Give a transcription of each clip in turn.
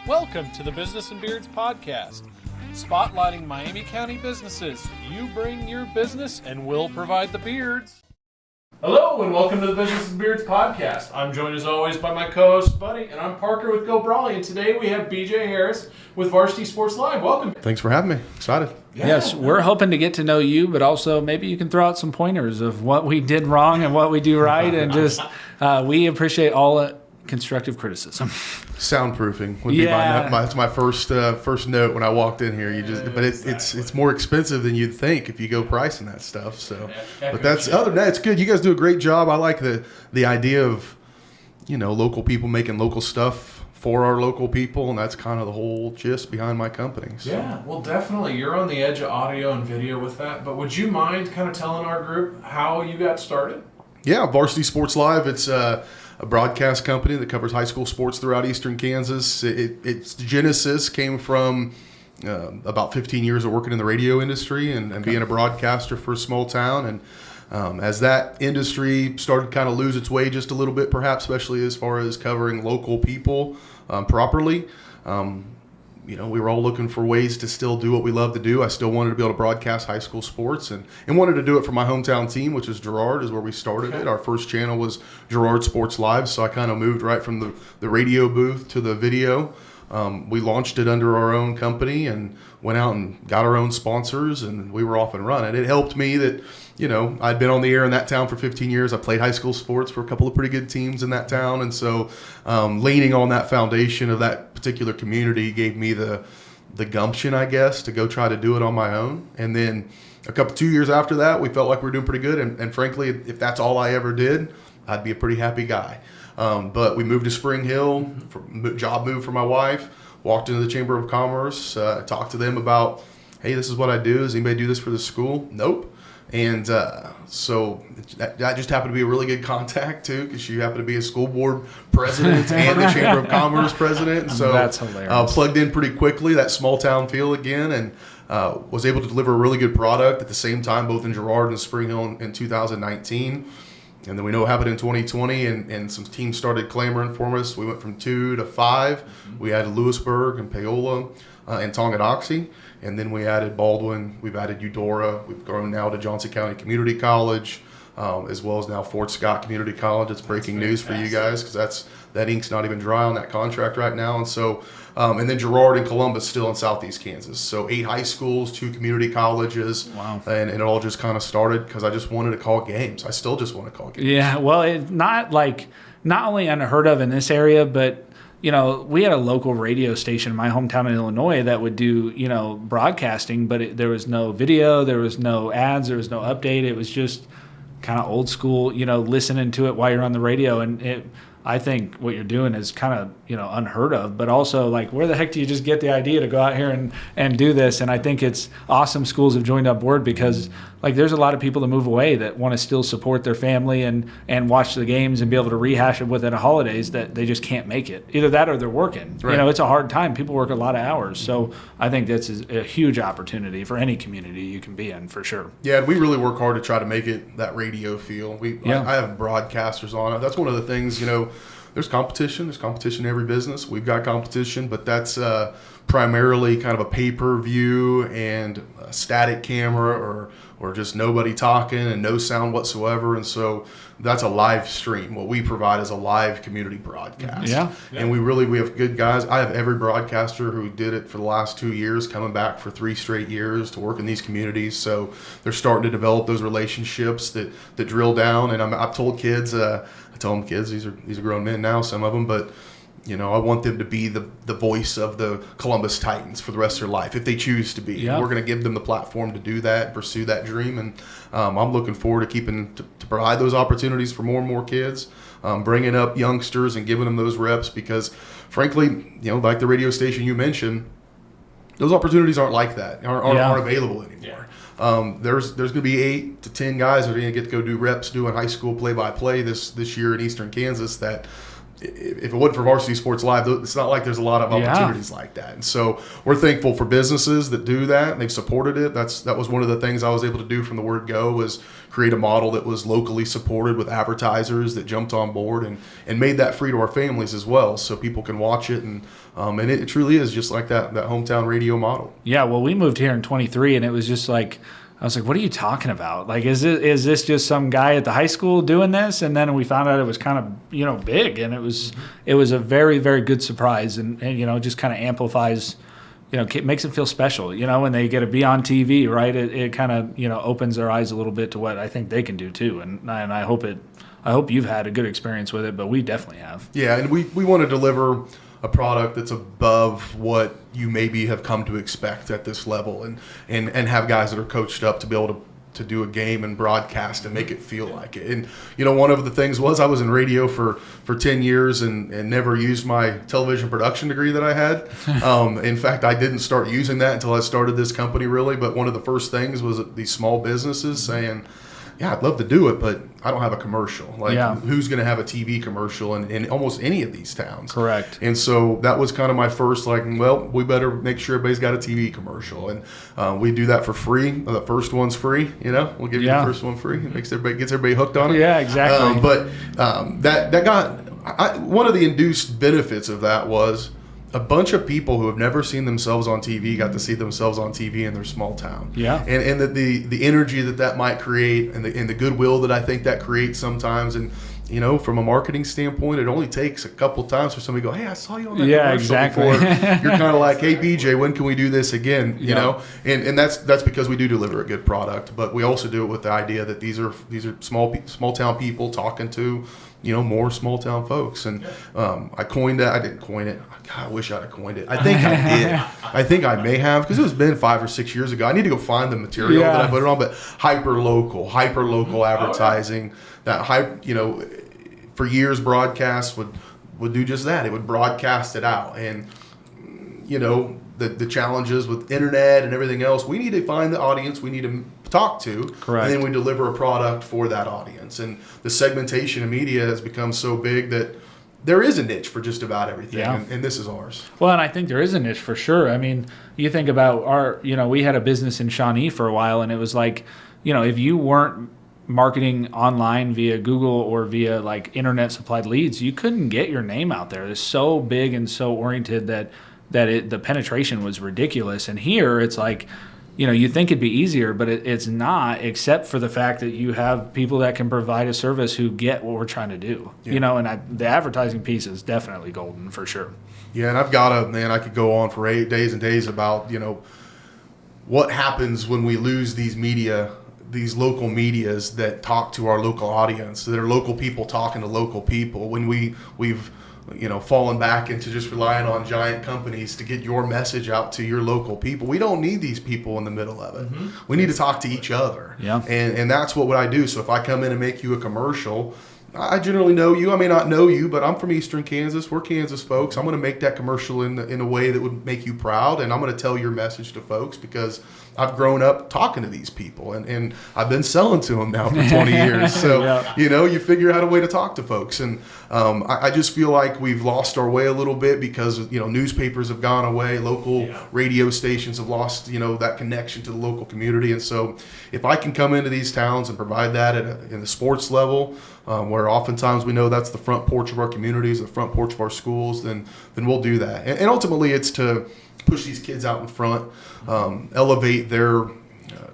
Welcome to the Business and Beards podcast, spotlighting Miami County businesses. You bring your business and we'll provide the beards. Hello and welcome to the Business and Beards podcast. I'm joined as always by my co-host Buddy, and I'm Parker with Go Brawley, and today we have BJ Harris with Varsity Sports Live. Welcome. Thanks for having me. Excited. Yeah. Yes, we're hoping to get to know you, but also maybe you can throw out some pointers of what we did wrong and what we do right, and just we appreciate all constructive criticism. Soundproofing would be my first note when I walked in here. But it's more expensive than you'd think if you go pricing that stuff. So, but that's other than that, it's good. You guys do a great job. I like the idea of local people making local stuff for our local people, and that's kind of the whole gist behind my company. So. Yeah, well, definitely. You're on the edge of audio and video with that, but would you mind kind of telling our group how you got started? Yeah, Varsity Sports Live. It's a broadcast company that covers high school sports throughout eastern Kansas. Its genesis came from about 15 years of working in the radio industry and being a broadcaster for a small town. And as that industry started to kind of lose its way just a little bit, perhaps, especially as far as covering local people properly, we were all looking for ways to still do what we love to do. I still wanted to be able to broadcast high school sports and wanted to do it for my hometown team, which is Girard, is where we started it. Our first channel was Girard Sports Live, so I kind of moved right from the radio booth to the video. We launched it under our own company and went out and got our own sponsors, and we were off and running. It helped me that, I'd been on the air in that town for 15 years. I played high school sports for a couple of pretty good teams in that town. And so leaning on that foundation of that particular community gave me the gumption, I guess, to go try to do it on my own. And then 2 years after that, we felt like we were doing pretty good. And frankly, if that's all I ever did, I'd be a pretty happy guy. But we moved to Spring Hill, job move for my wife, walked into the Chamber of Commerce, talked to them about, hey, this is what I do. Does anybody do this for the school? Nope. And so that just happened to be a really good contact, too, because she happened to be a school board president and the Chamber of Commerce president. So that's hilarious. Plugged in pretty quickly, that small town feel again, and was able to deliver a really good product at the same time, both in Girard and Spring Hill in 2019. And then we know what happened in 2020, and some teams started clamoring for us. We went from 2 to 5. Mm-hmm. We added Louisburg and Paola and Tonganoxie. And then we added Baldwin. We've added Eudora. We've grown now to Johnson County Community College, as well as now Fort Scott Community College. It's breaking news for you guys because that ink's not even dry on that contract right now. And so, and then Girard and Columbus still in southeast Kansas. So 8 high schools, 2 community colleges. Wow. And it all just kind of started because I just wanted to call games. I still just want to call games. Yeah, well, it's not only unheard of in this area, but we had a local radio station in my hometown in Illinois that would do, broadcasting, but there was no video, there was no ads, there was no update. It was just kind of old school, listening to it while you're on the radio. And I think what you're doing is kind of, unheard of, but also where the heck do you just get the idea to go out here and do this? And I think it's awesome schools have joined up board because there's a lot of people that move away that want to still support their family and watch the games and be able to rehash it within the holidays that they just can't make it. Either that or they're working. Right. It's a hard time. People work a lot of hours. So I think that's a huge opportunity for any community you can be in for sure. Yeah, we really work hard to try to make it that radio feel. I have broadcasters on it. That's one of the things, there's competition. There's competition in every business. We've got competition, but that's primarily kind of a pay-per-view and a static camera or just nobody talking and no sound whatsoever. And so that's a live stream. What we provide is a live community broadcast. Yeah. And we have good guys. I have every broadcaster who did it for the last 2 years coming back for 3 straight years to work in these communities. So they're starting to develop those relationships that drill down. And I've told kids, I tell them, kids, these are grown men now, some of them, but I want them to be the voice of the Columbus Titans for the rest of their life if they choose to be. Yeah. We're going to give them the platform to do that and pursue that dream. And I'm looking forward to provide those opportunities for more and more kids, bringing up youngsters and giving them those reps because, frankly, like the radio station you mentioned, those opportunities aren't like that, aren't available anymore. Yeah. There's going to be 8 to 10 guys that are going to get to go do reps doing high school play-by-play this year in eastern Kansas that if it wasn't for Varsity Sports Live, it's not like there's a lot of opportunities like that. And so we're thankful for businesses that do that, and they've supported it. That was one of the things I was able to do from the word go, was create a model that was locally supported with advertisers that jumped on board and made that free to our families as well, so people can watch it. And it truly is just like that hometown radio model. Yeah, well, we moved here in 23, and it was just like, I was like, what are you talking about? Like, is this just some guy at the high school doing this? And then we found out it was kind of, big, and it was a very, very good surprise, and just kind of amplifies, makes it feel special, when they get to be on TV, right? It kind of, opens their eyes a little bit to what I think they can do too. And I hope you've had a good experience with it, but we definitely have. Yeah, and we want to deliver a product that's above what you maybe have come to expect at this level, and have guys that are coached up to be able to do a game and broadcast and make it feel like it. And one of the things was, I was in radio for 10 years and never used my television production degree that I had. In fact, I didn't start using that until I started this company, really. But one of the first things was these small businesses saying, yeah, I'd love to do it, but I don't have a commercial. Who's going to have a TV commercial in almost any of these towns? Correct. And so that was kind of my first, we better make sure everybody's got a TV commercial. And we do that for free. The first one's free, we'll give you the first one free. It gets everybody hooked on it. Yeah, exactly. That got, one of the induced benefits of that was, a bunch of people who have never seen themselves on TV got to see themselves on TV in their small town. Yeah. And the energy that might create, and the goodwill that I think that creates sometimes. And, from a marketing standpoint, it only takes a couple times for somebody to go, hey, I saw you on that commercial before. You're kind of like, hey, BJ, when can we do this again? You know? And that's because we do deliver a good product. But we also do it with the idea that these are small town people talking to, more small town folks. And I coined that. I didn't coin it. God, I wish I'd have coined it. I think I did. I think I may have, because it was been 5 or 6 years ago. I need to go find the material that I put it on. But hyper local advertising. That hype, for years, broadcasts would do just that. It would broadcast it out. And the challenges with internet and everything else, we need to find the audience we need to talk to. Correct. And then we deliver a product for that audience. And the segmentation of media has become so big that there is a niche for just about everything. Yeah. And this is ours. Well, and I think there is a niche for sure. I mean, you think about we had a business in Shawnee for a while, and it was like, if you weren't marketing online via Google or via internet supplied leads, you couldn't get your name out there. It's so big and so oriented that the penetration was ridiculous. And here it's like, you think it'd be easier, but it's not, except for the fact that you have people that can provide a service who get what we're trying to do. Yeah. And the advertising piece is definitely golden for sure. Yeah, and I could go on for 8 days and days about, what happens when we lose these local medias that talk to our local audience, that are local people talking to local people, when we've fallen back into just relying on giant companies to get your message out to your local people. We don't need these people in the middle of it. Mm-hmm. We need to talk to each other. Yeah. And that's what I do. So if I come in and make you a commercial, I generally know you. I may not know you, but I'm from Eastern Kansas. We're Kansas folks. I'm going to make that commercial in a way that would make you proud, and I'm going to tell your message to folks because I've grown up talking to these people, and I've been selling to them now for 20 years. So, you figure out a way to talk to folks. And I just feel like we've lost our way a little bit because, newspapers have gone away. Local radio stations have lost, that connection to the local community. And so if I can come into these towns and provide that in the sports level, where oftentimes we know that's the front porch of our communities, the front porch of our schools, then we'll do that. And ultimately it's to push these kids out in front, elevate their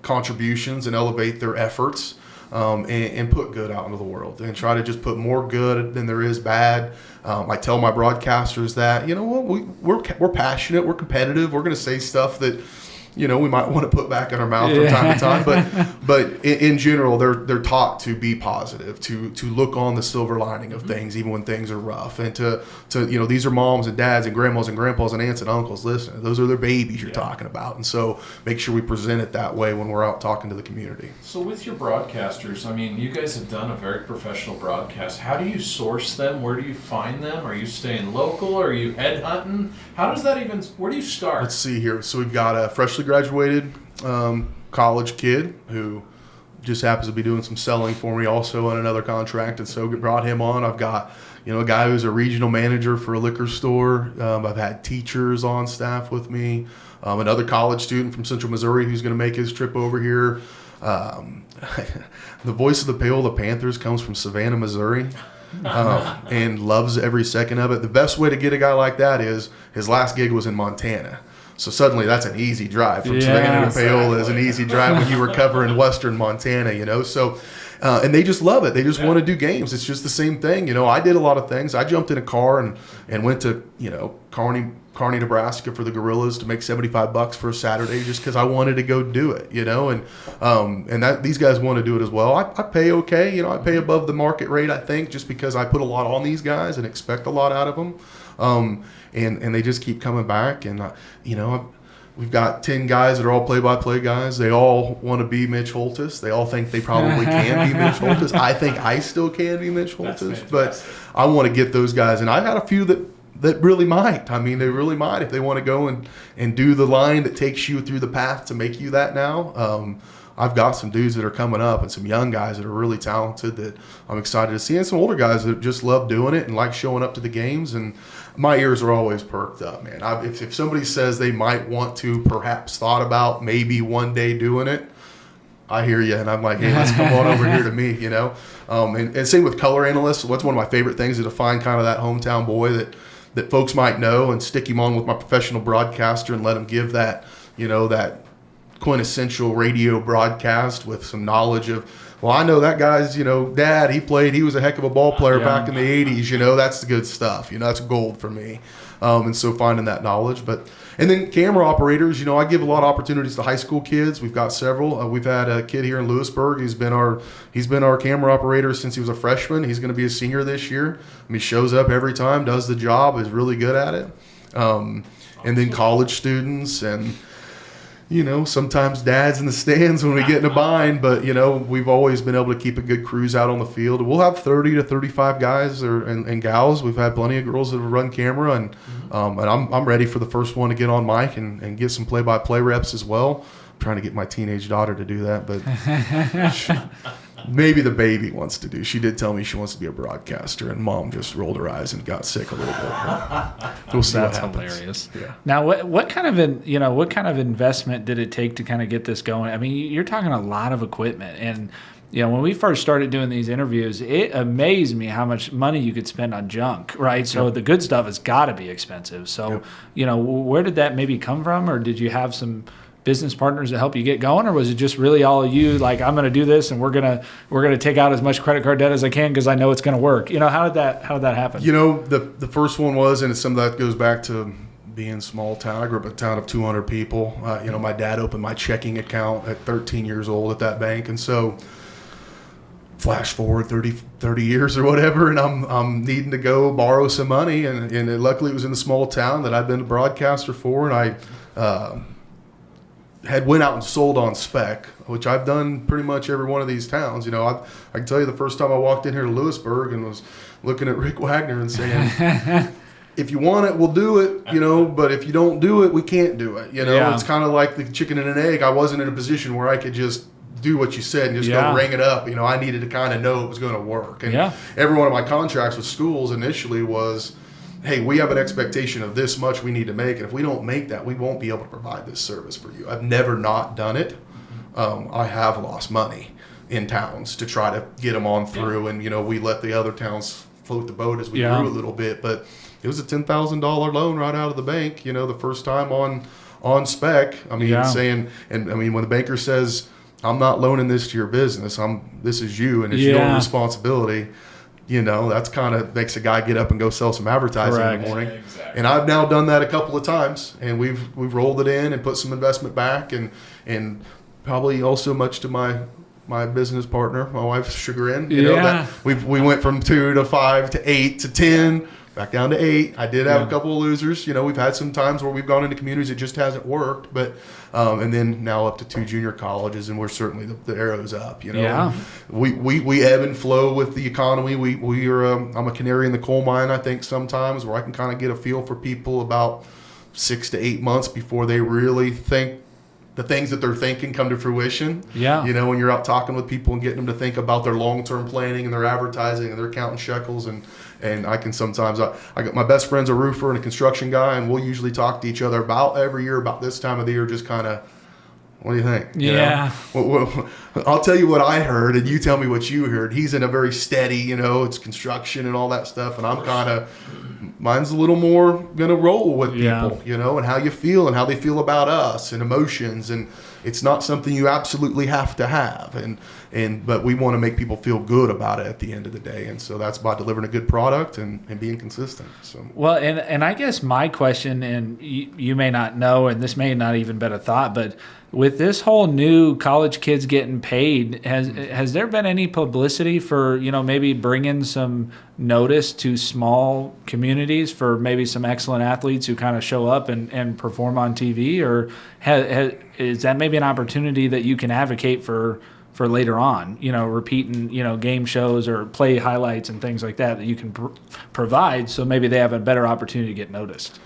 contributions and elevate their efforts, and put good out into the world and try to just put more good than there is bad. I tell my broadcasters that, we're passionate, we're competitive, we're going to say stuff that, we might want to put back in our mouth from time to time, but in general, they're taught to be positive, to look on the silver lining of things, even when things are rough, and to these are moms and dads and grandmas and grandpas and aunts and uncles listening. Those are their babies you're talking about, and so make sure we present it that way when we're out talking to the community. So with your broadcasters, you guys have done a very professional broadcast. How do you source them? Where do you find them? Are you staying local? Are you headhunting? How does that where do you start? Let's see here. So we've got a freshly graduated college kid who just happens to be doing some selling for me also on another contract, and so brought him on. I've got a guy who's a regional manager for a liquor store. I've had teachers on staff with me. Another college student from Central Missouri who's going to make his trip over here. The voice of the Paola Panthers comes from Savannah, Missouri, and loves every second of it. The best way to get a guy like that is his last gig was in Montana. So suddenly that's an easy drive from Savannah to Paola is an easy drive when you were covering western Montana, So, and they just love it. They just want to do games. It's just the same thing. I did a lot of things. I jumped in a car and went to, Kearney, Nebraska for the Gorillas to make $75 for a Saturday just because I wanted to go do it, and that these guys want to do it as well. I pay okay, I pay above the market rate, I think, just because I put a lot on these guys and expect a lot out of them, and they just keep coming back, and we've got 10 guys that are all play-by-play guys. They all want to be Mitch Holtis. They all think they probably can be Mitch Holtis. I think I still can be Mitch Holtis, but I want to get those guys, and I've had a few that really might. I mean, they really might if they want to go and do the line that takes you through the path to make you that now. I've got some dudes that are coming up and some young guys that are really talented that I'm excited to see, and some older guys that just love doing it and like showing up to the games. And my ears are always perked up, man. If somebody says they might want to, perhaps thought about maybe one day doing it, I hear you, and I'm like, hey, let's come on over here to me, And same with color analysts. What's one of my favorite things is to find kind of that hometown boy that folks might know and stick him on with my professional broadcaster and let him give that, that quintessential radio broadcast with some knowledge of, well, I know that guy's, dad, he was a heck of a ball player back in the 80s, that's the good stuff, that's gold for me. And so finding that knowledge, and then camera operators, I give a lot of opportunities to high school kids. We've got several. We've had a kid here in Louisburg. He's been our camera operator since he was a freshman. He's going to be a senior this year. He shows up every time, does the job, is really good at it. And then college students and, sometimes dads in the stands when we get in a bind, but, we've always been able to keep a good cruise out on the field. We'll have 30 to 35 guys and gals. We've had plenty of girls that have run camera, and I'm ready for the first one to get on mic and get some play-by-play reps as well. I'm trying to get my teenage daughter to do that, but maybe the baby wants to do. She did tell me she wants to be a broadcaster, and Mom just rolled her eyes and got sick a little bit. We'll see what happens. That's hilarious. Yeah. Now, what kind of investment did it take to kind of get this going? I mean, you're talking a lot of equipment, and when we first started doing these interviews, it amazed me how much money you could spend on junk, right? So the good stuff has got to be expensive. So, where did that maybe come from, or did you have some business partners to help you get going, or was it just really all of you, like, I'm going to do this and we're going to take out as much credit card debt as I can because I know it's going to work? How did that happen? The first one was, and some of that goes back to being small town. I grew up in a town of 200 people. My dad opened my checking account at 13 years old at that bank, and so flash forward 30 years or whatever, and I'm needing to go borrow some money, and luckily it was in a small town that I'd been a broadcaster for, and I had went out and sold on spec, which I've done pretty much every one of these towns. I can tell you the first time I walked in here to Louisburg and was looking at Rick Wagner and saying, if you want it, we'll do it, but if you don't do it, we can't do it. It's kind of like the chicken and an egg. I wasn't in a position where I could just do what you said and just go ring it up. I needed to kind of know it was going to work. And every one of my contracts with schools initially was, hey, we have an expectation of this much we need to make, and if we don't make that, we won't be able to provide this service for you. I've never not done it. I have lost money in towns to try to get them on through, and we let the other towns float the boat as we grew a little bit, but it was a $10,000 loan right out of the bank, the first time on spec. Saying, and when the banker says, I'm not loaning this to your business, this is you, and it's your responsibility. That's kind of makes a guy get up and go sell some advertising in the morning. Exactly. And I've now done that a couple of times, and we've rolled it in and put some investment back, and probably also much to my business partner, my wife's chagrin. That we went from 2 to 5 to 8 to 10, back down to 8. I did have a couple of losers. We've had some times where we've gone into communities it just hasn't worked, but and then now up to 2 junior colleges, and we're certainly the arrow's up. We ebb and flow with the economy. We are I'm a canary in the coal mine, I think, sometimes, where I can kind of get a feel for people about 6 to 8 months before they really think the things that they're thinking come to fruition. When you're out talking with people and getting them to think about their long-term planning and their advertising and their counting shekels and And I can sometimes, I got my best friend's a roofer and a construction guy, and we'll usually talk to each other about every year about this time of the year, just kind of, what do you think? Yeah. Well, I'll tell you what I heard, and you tell me what you heard. He's in a very steady, it's construction and all that stuff, and I'm kind of, mine's a little more going to roll with people, and how you feel and how they feel about us and emotions, and it's not something you absolutely have to have, but we want to make people feel good about it at the end of the day, and so that's by delivering a good product and being consistent. So well, and I guess my question, and you may not know, and this may not even been a thought, but with this whole new college kids getting paid, has there been any publicity for maybe bringing some notice to small communities for maybe some excellent athletes who kind of show up and perform on TV, or is that maybe an opportunity that you can advocate for later on, repeating, game shows or play highlights and things like that you can provide, so maybe they have a better opportunity to get noticed?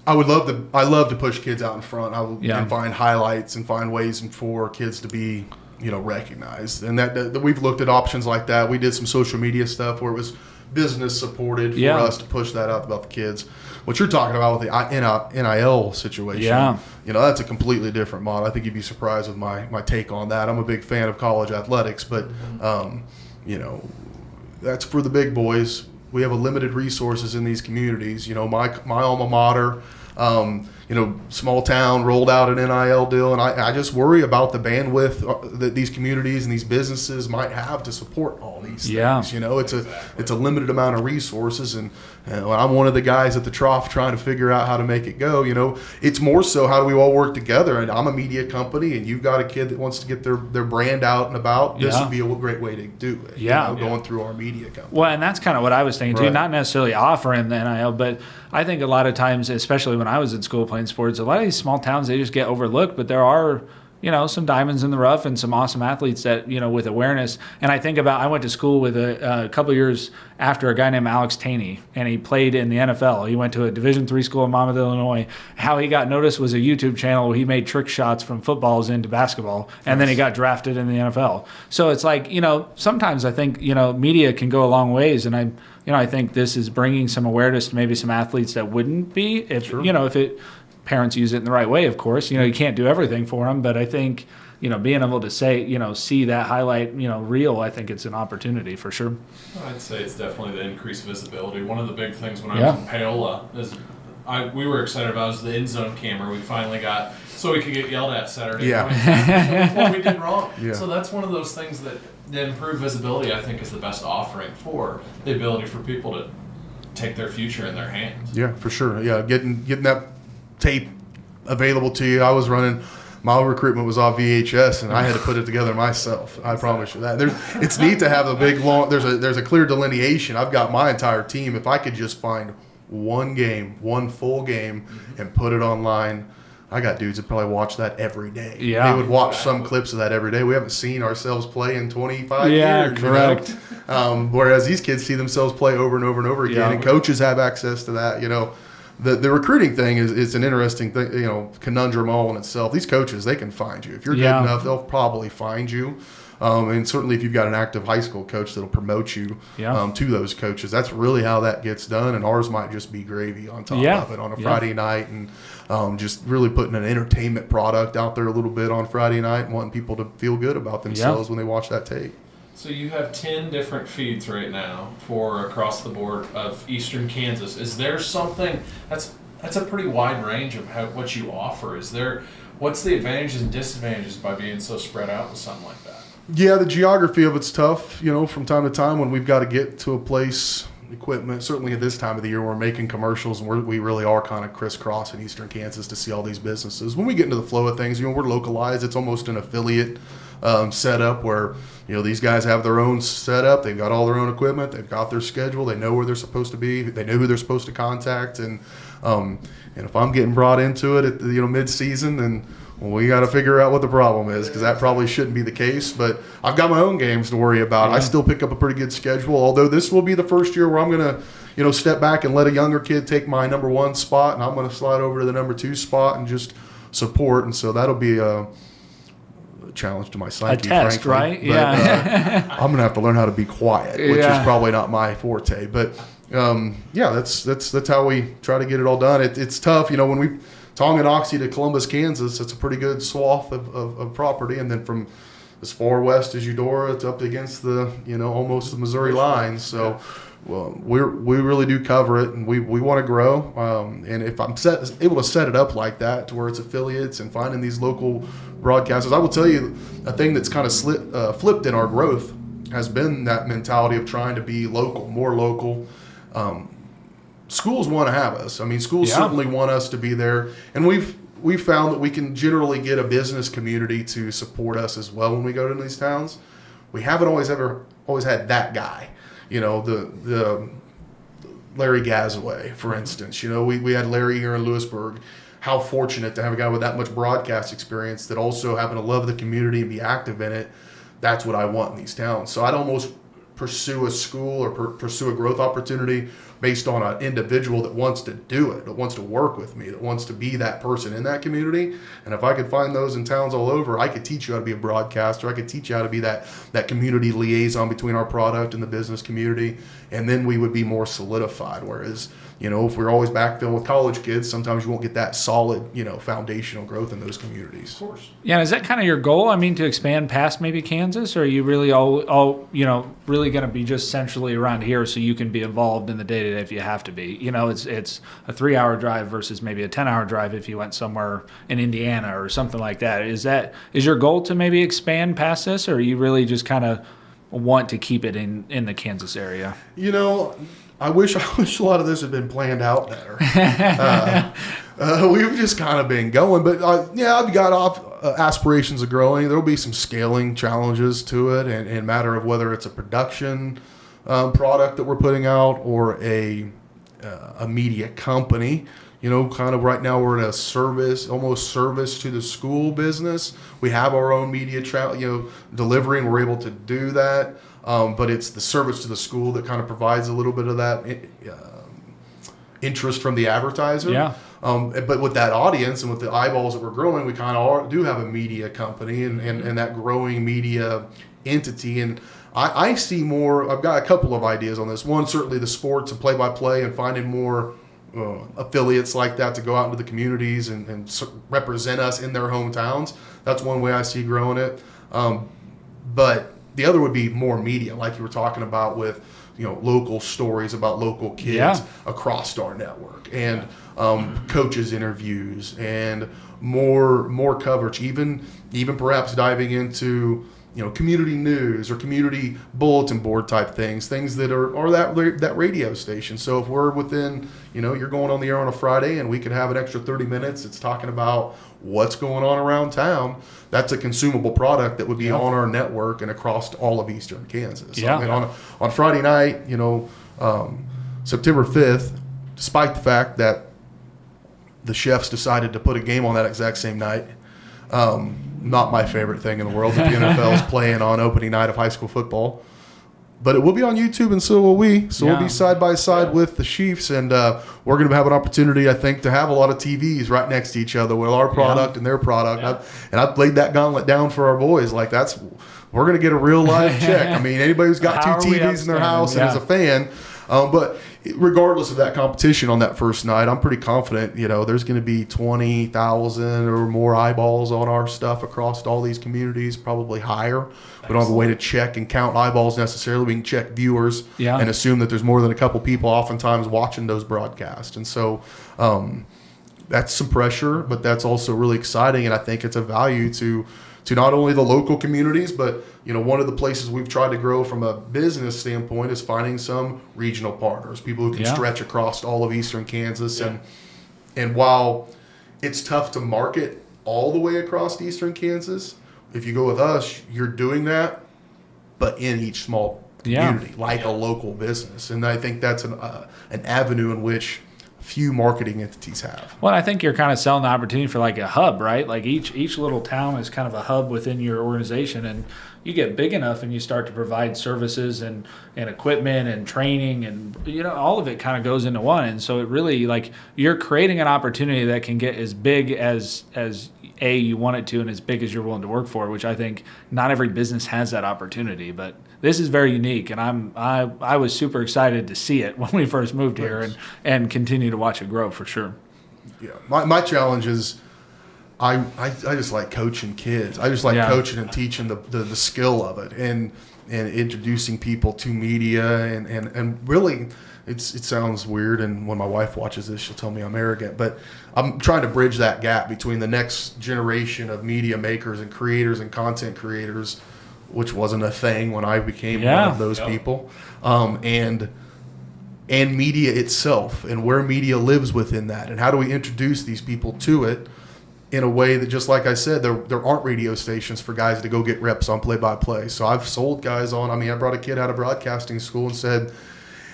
I love to push kids out in front. And find highlights and find ways for kids to be, recognized. And that we've looked at options like that. We did some social media stuff where it was business supported for us to push that out about the kids. What you're talking about with the NIL situation, that's a completely different model. I think you'd be surprised with my take on that. I'm a big fan of college athletics, but, that's for the big boys. We have a limited resources in these communities. My alma mater, small town rolled out an NIL deal, and I just worry about the bandwidth that these communities and these businesses might have to support all these things. It's a limited amount of resources, and I'm one of the guys at the trough trying to figure out how to make it go. It's more so how do we all work together, and I'm a media company, and you've got a kid that wants to get their brand out and about. This would be a great way to do it. Going through our media company. Well, and that's kind of what I was thinking too. Not necessarily offering the NIL, but I think a lot of times, especially when I was in school playing sports, a lot of these small towns, they just get overlooked, but there are some diamonds in the rough and some awesome athletes that, with awareness. And I think about, I went to school with a couple of years after a guy named Alex Taney, and he played in the NFL. He went to a Division III school in Monmouth, Illinois. How he got noticed was a YouTube channel where he made trick shots from footballs into basketball, and then he got drafted in the NFL. So it's like, sometimes I think, media can go a long ways, and I think this is bringing some awareness to maybe some athletes that wouldn't be if parents use it in the right way, of course. You can't do everything for them, but I think, being able to say, see that highlight, reel, I think it's an opportunity for sure. I'd say it's definitely the increased visibility. One of the big things when I was in Paola is we were excited about was the end zone camera we finally got so we could get yelled at Saturday morning. What we did wrong. Yeah. So that's one of those things that the improved visibility, I think, is the best offering for the ability for people to take their future in their hands. Yeah, for sure. Yeah, getting that tape available to you. I was running, my recruitment was off VHS, and I had to put it together myself. I promise you that. It's neat to have a big long. There's a clear delineation. I've got my entire team. If I could just find one full game, and put it online, I got dudes that probably watch that every day. Yeah, they would watch some clips of that every day. We haven't seen ourselves play in 25 years. Yeah, correct. Whereas these kids see themselves play over and over and over again, and coaches have access to that. The recruiting thing is an interesting thing, conundrum all in itself. These coaches, they can find you. If you're good enough, they'll probably find you. And certainly if you've got an active high school coach that'll promote you to those coaches, that's really how that gets done. And ours might just be gravy on top of it on a Friday night, and just really putting an entertainment product out there a little bit on Friday night and wanting people to feel good about themselves when they watch that tape. So you have 10 different feeds right now for across the board of Eastern Kansas. Is there something that's a pretty wide range of what you offer? What's the advantages and disadvantages by being so spread out with something like that? Yeah, the geography of it's tough. From time to time when we've got to get to a place, equipment. Certainly at this time of the year, we're making commercials, and we really are kind of crisscrossing Eastern Kansas to see all these businesses. When we get into the flow of things, we're localized. It's almost an affiliate setup where these guys have their own setup. They've got all their own equipment. They've got their schedule. They know where they're supposed to be. They know who they're supposed to contact. And if I'm getting brought into it at mid-season, then we got to figure out what the problem is, because that probably shouldn't be the case. But I've got my own games to worry about. I still pick up a pretty good schedule, although this will be the first year where I'm going to step back and let a younger kid take my number 1 spot, and I'm going to slide over to the number 2 spot and just support. And so that'll be a challenge to my psyche, a test, frankly. right? But, Yeah. I'm going to have to learn how to be quiet, which Yeah. is probably not my forte. But that's how we try to get it all done. It's tough, when we Tonganoxie to Columbus, Kansas. It's a pretty good swath of property, and then from as far west as Eudora, it's up against the almost the Missouri line. So. Well, we really do cover it, and we want to grow. And if I'm able to set it up like that to where it's affiliates and finding these local broadcasters, I will tell you a thing that's kind of flipped in our growth has been that mentality of trying to be local, more local. Schools want to have us. I mean, schools certainly want us to be there, and we've found that we can generally get a business community to support us as well when we go to these towns. We haven't always had that guy. The Larry Gazaway, for instance. We had Larry here in Louisburg. How fortunate to have a guy with that much broadcast experience that also happen to love the community and be active in it. That's what I want in these towns. So I'd almost pursue a school or pursue a growth opportunity based on an individual that wants to do it, that wants to work with me, that wants to be that person in that community. And if I could find those in towns all over, I could teach you how to be a broadcaster. I could teach you how to be that community liaison between our product and the business community. And then we would be more solidified. Whereas, if we're always backfilling with college kids, sometimes you won't get that solid, foundational growth in those communities. Of course. Yeah, is that kind of your goal? I mean, to expand past maybe Kansas, or are you really really going to be just centrally around here so you can be involved in the day-to-day if you have to be? It's a 3-hour drive versus maybe a 10-hour drive if you went somewhere in Indiana or something like that. Is your goal to maybe expand past this, or are you really just kind of want to keep it in the Kansas area? I wish a lot of this had been planned out better. We've just kind of been going, but I've got aspirations of growing. There'll be some scaling challenges to it, and matter of whether it's a production product that we're putting out or a media company. Kind of right now we're in a almost service to the school business. We have our own media delivery, and we're able to do that. But it's the service to the school that kind of provides a little bit of that interest from the advertiser. Yeah. But with that audience and with the eyeballs that we're growing, we kind of do have a media company and that growing media entity. And I see more. I've got a couple of ideas on this. One, certainly the sports and play-by-play and finding more affiliates like that to go out into the communities and represent us in their hometowns. That's one way I see growing it. But the other would be more media, like you were talking about with, local stories about local kids across our network, and coaches interviews and more coverage, even perhaps diving into community news or community bulletin board type things that are that radio station. So if we're within, you're going on the air on a Friday and we could have an extra 30 minutes, it's talking about what's going on around town. That's a consumable product that would be on our network and across all of eastern Kansas. Yeah. I mean, on Friday night, September 5th, despite the fact that the Chefs decided to put a game on that exact same night, not my favorite thing in the world that the NFL is playing on opening night of high school football. But it will be on YouTube, and so will we. So we'll be side by side with the Chiefs, and we're going to have an opportunity, I think, to have a lot of TVs right next to each other with our product and their product. Yeah. I've laid that gauntlet down for our boys. Like we're going to get a real live check. I mean, anybody who's got two TVs in their house and is a fan. But regardless of that competition on that first night, I'm pretty confident, there's going to be 20,000 or more eyeballs on our stuff across all these communities, probably higher. We don't have a way to check and count eyeballs necessarily. We can check viewers and assume that there's more than a couple people oftentimes watching those broadcasts. And so that's some pressure, but that's also really exciting. And I think it's a value to not only the local communities, but one of the places we've tried to grow from a business standpoint is finding some regional partners, people who can stretch across all of eastern Kansas. Yeah. And while it's tough to market all the way across eastern Kansas, if you go with us, you're doing that, but in each small community, like a local business. And I think that's an avenue in which few marketing entities have. Well, I think you're kind of selling the opportunity for like a hub, right? Like each little town is kind of a hub within your organization, and you get big enough and you start to provide services and equipment and training, and all of it kind of goes into one. And so it really, like, you're creating an opportunity that can get as big as you want it to, and as big as you're willing to work for, which I think not every business has that opportunity. But this is very unique, and I was super excited to see it when we first moved here, and continue to watch it grow for sure. Yeah, my challenge is I just like coaching kids. I just like coaching and teaching the skill of it, and introducing people to media, and really, it sounds weird, and when my wife watches this, she'll tell me I'm arrogant, but I'm trying to bridge that gap between the next generation of media makers and creators and content creators, which wasn't a thing when I became one of those people, and media itself, and where media lives within that, and how do we introduce these people to it in a way that, just like I said, there aren't radio stations for guys to go get reps on play-by-play. So I've sold guys on. I brought a kid out of broadcasting school and said,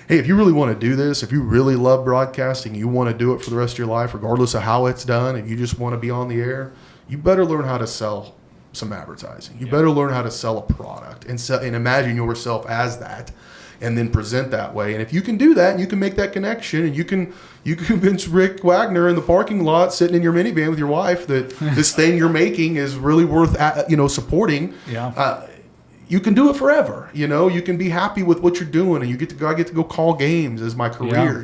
hey, if you really want to do this, if you really love broadcasting, you want to do it for the rest of your life, regardless of how it's done, and you just want to be on the air, you better learn how to sell some advertising. You better learn how to sell a product and imagine yourself as that, and then present that way. And if you can do that, and you can make that connection, and you can convince Rick Wagner in the parking lot sitting in your minivan with your wife that this thing you're making is really worth supporting. You can do it forever. You can be happy with what you're doing, and I get to go call games as my career.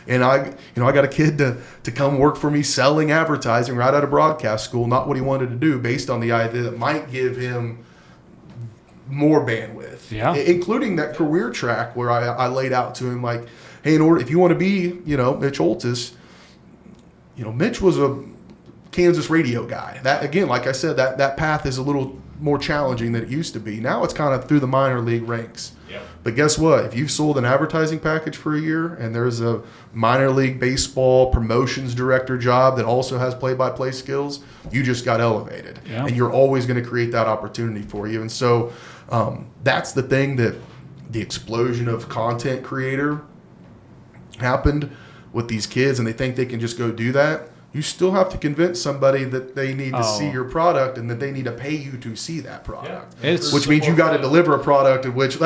And I got a kid to come work for me selling advertising right out of broadcast school. Not what he wanted to do, based on the idea that might give him more bandwidth, including that career track where I laid out to him, like, hey, if you want to be, Mitch Oltis, Mitch was a Kansas radio guy. That, again, like I said, that path is a little more challenging than it used to be. Now it's kind of through the minor league ranks. But guess what? If you've sold an advertising package for a year, and there's a minor league baseball promotions director job that also has play-by-play skills, you just got elevated. And you're always going to create that opportunity for you. And so that's the thing, that the explosion of content creator happened with these kids, and they think they can just go do that. You still have to convince somebody that they need to see your product, and that they need to pay you to see that product. Which means you got to deliver a product of which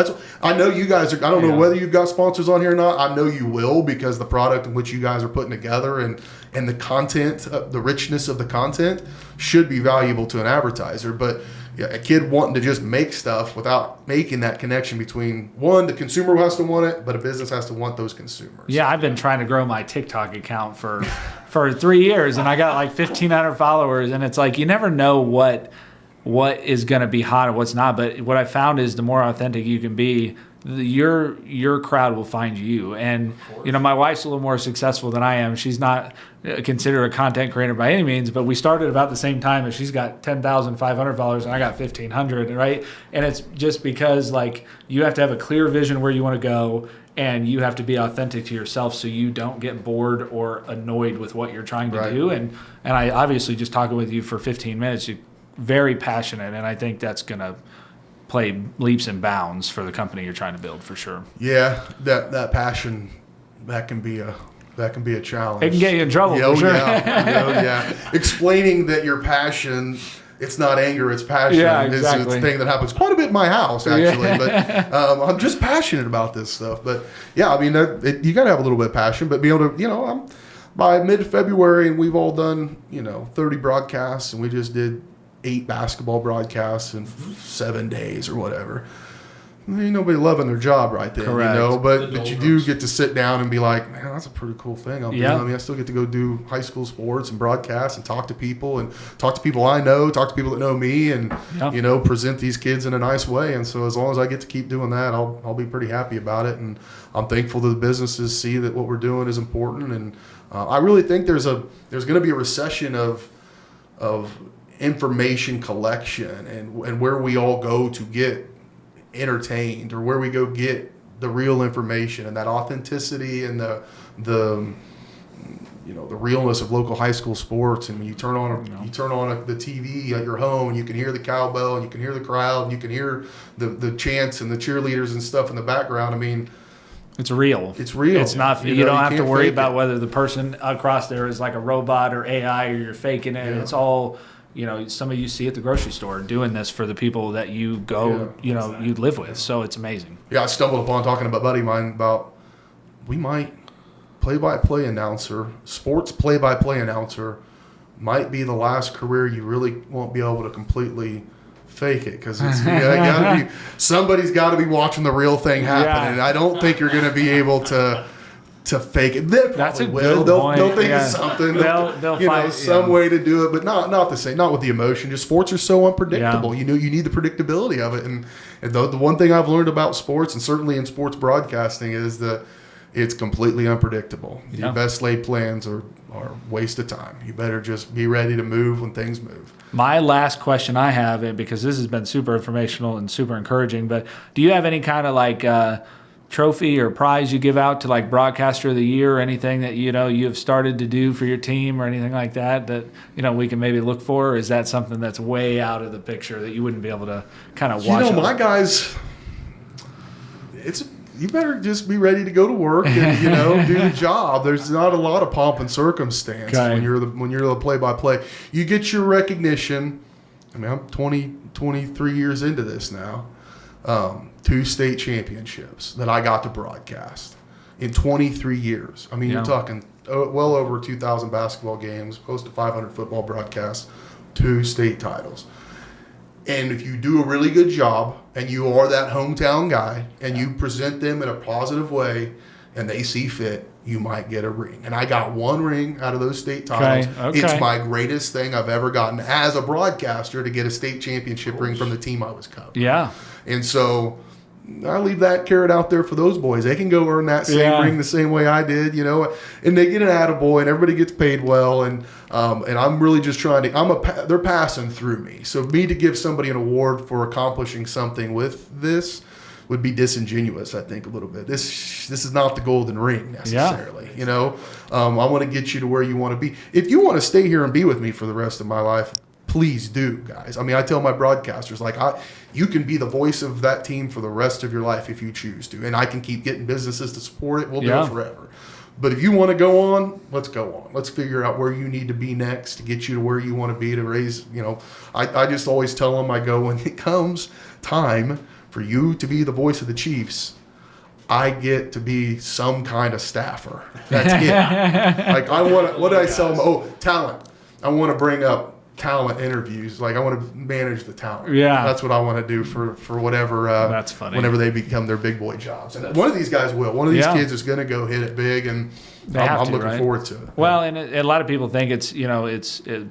I know you guys are. I don't know whether you've got sponsors on here or not. I know you will, because the product in which you guys are putting together and the content, the richness of the content should be valuable to an advertiser. But a kid wanting to just make stuff without making that connection between, one, the consumer has to want it, but a business has to want those consumers. Yeah, I've been trying to grow my TikTok account for 3 years, and I got like 1,500 followers, and it's like, you never know what is going to be hot and what's not. But what I found is, the more authentic you can be, your crowd will find you. And my wife's a little more successful than I am. She's not considered a content creator by any means, but we started about the same time, and she's got 10,500 followers and I got 1,500, right? And it's just because, like, you have to have a clear vision where you want to go, and you have to be authentic to yourself, so you don't get bored or annoyed with what you're trying to do. And I obviously, just talking with you for 15 minutes, you're very passionate, and I think that's going to play leaps and bounds for the company you're trying to build, for sure. Yeah, that passion, that can be a challenge. It can get you in trouble, for sure. Explaining that your passion, it's not anger, it's passion. Yeah, exactly. It's a thing that happens quite a bit in my house, actually. But I'm just passionate about this stuff. But yeah, you got to have a little bit of passion, but be able to, by mid-February, and we've all done, 30 broadcasts, and we just did 8 basketball broadcasts in 7 days or whatever. Ain't nobody loving their job right then, Correct. But you do get to sit down and be like, man, that's a pretty cool thing I'm doing. I still get to go do high school sports and broadcast and talk to people I know, talk to people that know me, and present these kids in a nice way. And so as long as I get to keep doing that, I'll be pretty happy about it. And I'm thankful that the businesses see that what we're doing is important. And I really think there's going to be a recession of information collection and where we all go to get entertained, or where we go get the real information, and that authenticity and the realness of local high school sports. And when you turn on the TV at your home, and you can hear the cowbell, and you can hear the crowd, and you can hear the chants and the cheerleaders and stuff in the background. I mean, it's real. It's real. It's not. You don't have to worry about whether the person across there is like a robot or AI, or you're faking it. It's all some of you see at the grocery store doing this for the people that you go, you live with. So it's amazing. Yeah, I stumbled upon talking to a buddy of mine about we might play-by-play announcer, sports play-by-play announcer might be the last career you really won't be able to completely fake it, because somebody's got to be watching the real thing happen, and I don't think you're going to be able to fake it. They That's a will. good point. They'll think of something. They'll find some way to do it, but not the same. Not with the emotion. Just sports are so unpredictable. Yeah. You need the predictability of it. And the one thing I've learned about sports, and certainly in sports broadcasting, is that it's completely unpredictable. Yeah. Your best laid plans are a waste of time. You better just be ready to move when things move. My last question I have, and because this has been super informational and super encouraging, but do you have any kind of trophy or prize you give out to broadcaster of the year, or anything that you've started to do for your team or anything like that we can maybe look for? Or is that something that's way out of the picture that you wouldn't be able to kind of watch? My guys, you better just be ready to go to work and do the job. There's not a lot of pomp and circumstance when you're the play-by-play. You get your recognition. I mean, I'm 23 years into this now. 2 state championships that I got to broadcast in 23 years. I mean, you're talking well over 2,000 basketball games, close to 500 football broadcasts, 2 state titles. And if you do a really good job and you are that hometown guy and you present them in a positive way and they see fit, you might get a ring. And I got 1 ring out of those state titles. Okay. It's my greatest thing I've ever gotten as a broadcaster, to get a state championship ring from the team I was covering. Yeah. And so I leave that carrot out there for those boys. They can go earn that same ring the same way I did, and they get an attaboy, and everybody gets paid well. And I'm really just trying to, they're passing through me. So me to give somebody an award for accomplishing something with this would be disingenuous, I think, a little bit. This is not the golden ring necessarily. I want to get you to where you want to be. If you want to stay here and be with me for the rest of my life, please do, guys. I mean, I tell my broadcasters, you can be the voice of that team for the rest of your life if you choose to, and I can keep getting businesses to support it. We'll do it forever. But if you want to go on, let's go on. Let's figure out where you need to be next to get you to where you want to be, to raise, I just always tell them, when it comes time for you to be the voice of the Chiefs, I get to be some kind of staffer. That's it. I want to, what did I tell them? Oh, talent. I want to bring up talent interviews. I want to manage the talent. Yeah. That's what I want to do for whatever. That's funny. Whenever they become their big boy jobs. And one of these guys will. One of these kids is going to go hit it big, and I'm looking forward to it. Well, and a lot of people think it's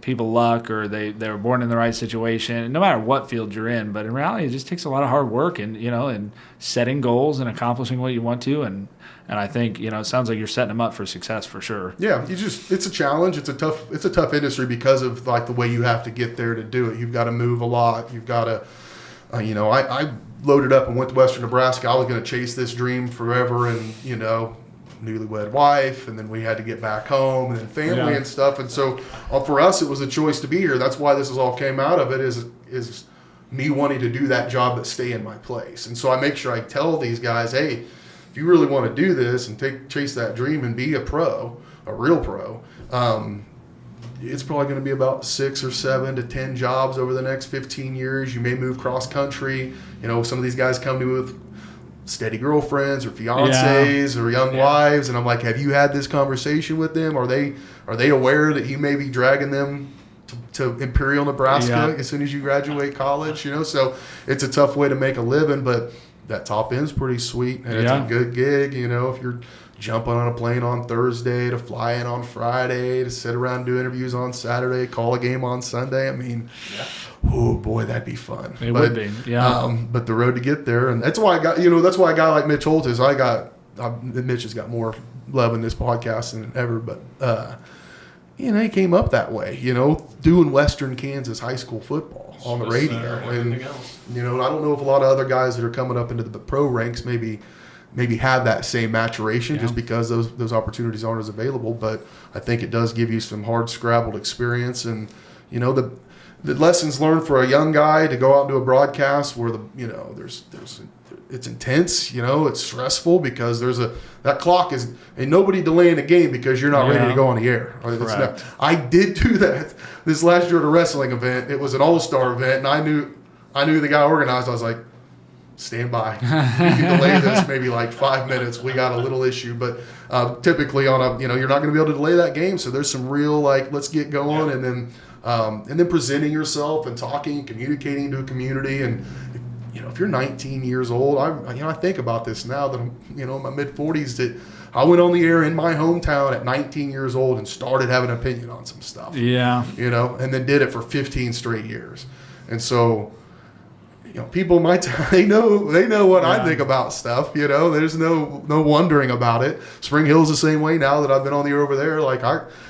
people luck, or they were born in the right situation, no matter what field you're in. But in reality, it just takes a lot of hard work and setting goals and accomplishing what you want to. And I think, it sounds like you're setting them up for success for sure. Yeah, it's a challenge. It's a tough industry because of the way you have to get there to do it. You've got to move a lot. You've got to, I loaded up and went to Western Nebraska. I was going to chase this dream forever, and newlywed wife, and then we had to get back home, and then family and stuff. And so for us, it was a choice to be here. That's why this all came out of it, is me wanting to do that job but stay in my place. And so I make sure I tell these guys, hey, if you really want to do this and chase that dream and be a real pro, it's probably going to be about 6 or 7 to 10 jobs over the next 15 years. You may move cross country. Some of these guys come to me with steady girlfriends or fiancés or young wives, and I'm like, have you had this conversation with them? Are they aware that you may be dragging them to Imperial, Nebraska as soon as you graduate college? So it's a tough way to make a living, but that top end's pretty sweet, and it's a good gig. If you're jumping on a plane on Thursday to fly in on Friday to sit around, do interviews on Saturday, call a game on Sunday. I mean, oh boy, that'd be fun. It would be, but the road to get there, and that's why I got, that's why a guy like Mitch Holt is. Mitch has got more love in this podcast than ever, but he came up that way, doing Western Kansas high school football on the radio, and I don't know if a lot of other guys that are coming up into the pro ranks maybe have that same maturation just because those opportunities aren't as available. But I think it does give you some hard scrabbled experience, and the lessons learned for a young guy to go out and do a broadcast where it's intense, it's stressful because that clock is, and nobody delaying the game because you're not ready to go on the air. I did do that this last year at a wrestling event. It was an all-star event, and I knew the guy organized. I was like, stand by. You can delay this maybe like 5 minutes. We got a little issue, but typically on you're not going to be able to delay that game. So there's some real let's get going, and then presenting yourself and talking, communicating to a community. And if you're 19 years old, I think about this now that I'm in my mid 40s, that I went on the air in my hometown at 19 years old and started having an opinion on some stuff. Yeah. And then did it for 15 straight years. And so, people in my town, they know what I think about stuff. There's no wondering about it. Spring Hill's the same way now that I've been on the air over there.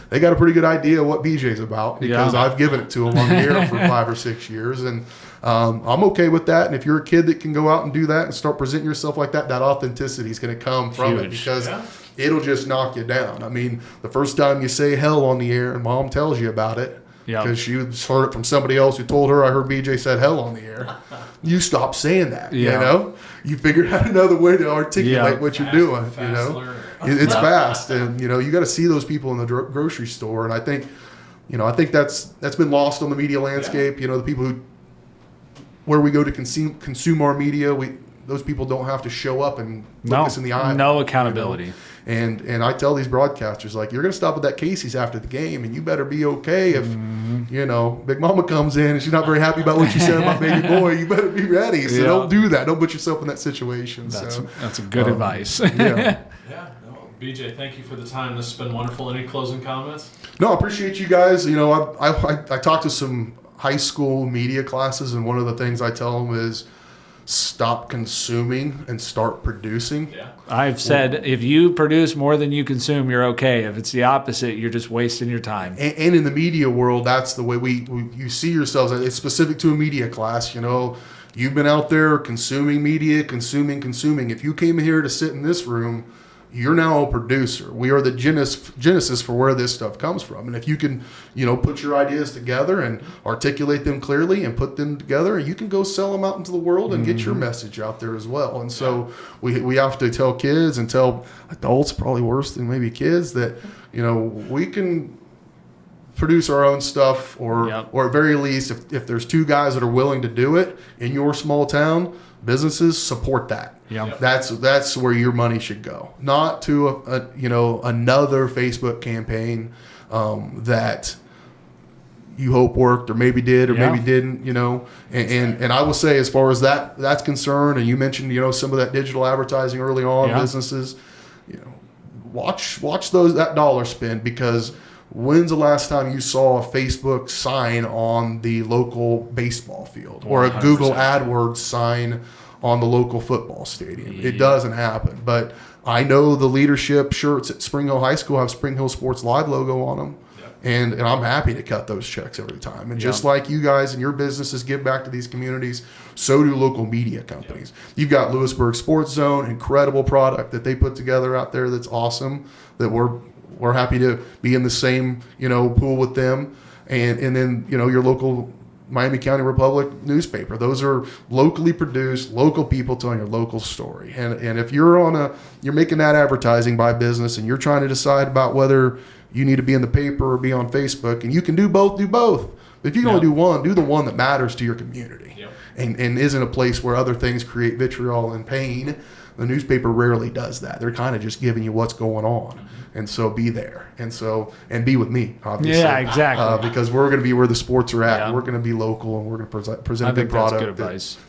They got a pretty good idea what BJ's about because I've given it to them on the air for 5 or 6 years. And I'm okay with that. And if you're a kid that can go out and do that and start presenting yourself like that, that authenticity is going to come from it because it'll just knock you down. I mean, the first time you say hell on the air and mom tells you about it, because she heard it from somebody else who told her, I heard BJ said hell on the air. You stop saying that, You figured out another way to articulate what you're doing, It's fast, and, you got to see those people in the grocery store. And I think that's been lost on the media landscape. The people where we go to consume our media, those people don't have to show up and look us in the eye. No accountability. And I tell these broadcasters, you're going to stop at that Casey's after the game, and you better be okay if, Big Mama comes in and she's not very happy about what you said about baby boy. You better be ready. So don't do that. Don't put yourself in that situation. That's a good advice. BJ, thank you for the time. This has been wonderful. Any closing comments? No, I appreciate you guys. I talked to some high school media classes, and one of the things I tell them is stop consuming and start producing. Yeah. I've said if you produce more than you consume, you're okay. If it's the opposite, you're just wasting your time. And in the media world, that's the way you see yourselves. It's specific to a media class. You've been out there consuming media, consuming. If you came here to sit in this room, you're now a producer. We are the genesis for where this stuff comes from. And if you can, put your ideas together and articulate them clearly and put them together, you can go sell them out into the world and get your message out there as well. And so we have to tell kids and tell adults, probably worse than maybe kids, that, we can produce our own stuff or at very least, if there's two guys that are willing to do it in your small town, businesses support that. Yep. That's where your money should go, not to another Facebook campaign that you hope worked or maybe did or maybe didn't. And I will say, as far as that's concerned, and you mentioned some of that digital advertising early on businesses, watch that dollar spend, because when's the last time you saw a Facebook sign on the local baseball field or a 100%. Google AdWords sign on the local football stadium? It doesn't happen. But I know the leadership shirts at Spring Hill High School have Spring Hill Sports Live logo on them. And I'm happy to cut those checks every time. And just like you guys and your businesses give back to these communities, so do local media companies. You've got Louisburg Sports Zone, incredible product that they put together out there that's awesome, that we're happy to be in the same, pool with them. And then, your local Miami County Republic newspaper. Those are locally produced, local people telling your local story. And if you're making that advertising by business and you're trying to decide about whether you need to be in the paper or be on Facebook, and you can do both. If you can only do one, do the one that matters to your community and isn't a place where other things create vitriol and pain. The newspaper rarely does that. They're kind of just giving you what's going on. And so be there. And be with me, obviously. Yeah, exactly. Because we're going to be where the sports are at. And we're going to be local, and we're going to present a good product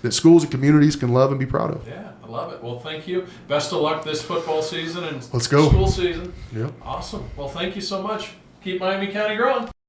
that schools and communities can love and be proud of. Yeah, I love it. Well, thank you. Best of luck this football season and let's go. School season. Yep. Awesome. Well, thank you so much. Keep Miami County growing.